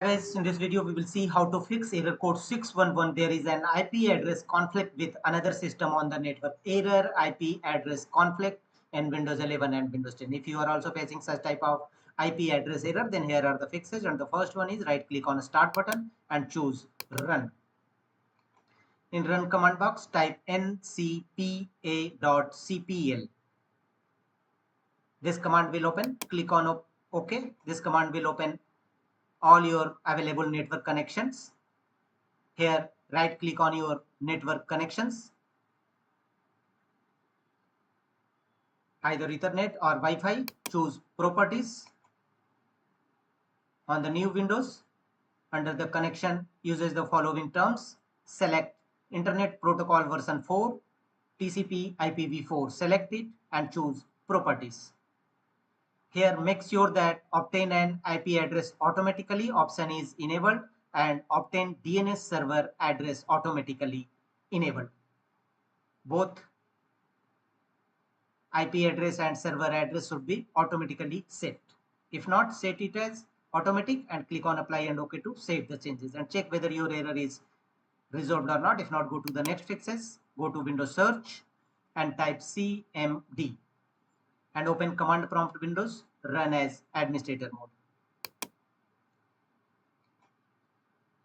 Guys, in this video, we will see how to fix error code 611. There is an IP address conflict with another system on the network. Error IP address conflict in Windows 11 and Windows 10. If you are also facing such type of IP address error, then here are the fixes. And the first one is right click on the start button and choose run. In run command box, type ncpa.cpl. This command will open. Click on OK. This command will open all your available network connections. Here, right click on your network connections, either Ethernet or Wi-Fi. Choose properties. On the new Windows, under the connection uses the following terms. Select Internet Protocol version 4, TCP IPv4. Select it and choose properties. Here, make sure that obtain an IP address automatically option is enabled and obtain DNS server address automatically enabled. Both IP address and server address should be automatically set. If not, set it as automatic and click on apply and OK to save the changes and check whether your error is resolved or not. If not, go to the next fixes, go to Windows search and type CMD and open command prompt Windows, run as administrator mode.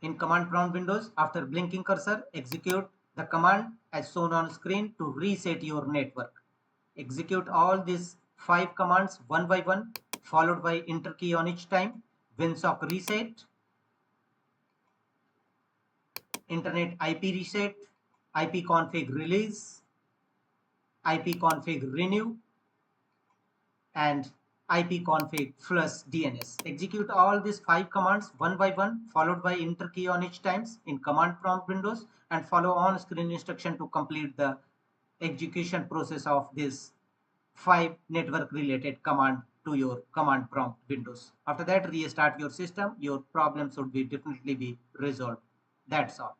In command prompt Windows, after blinking cursor, execute the command as shown on screen to reset your network. Execute all these 5 commands one by one, followed by enter key on each time. WinSock reset, internet IP reset, ipconfig release, ipconfig renew, and ipconfig flush DNS. Execute all these 5 commands one by one, followed by enter key on each times in command prompt Windows, and follow on screen instruction to complete the execution process of this 5 network related command to your command prompt Windows. After that, restart your system. Your problem should be definitely be resolved. That's all.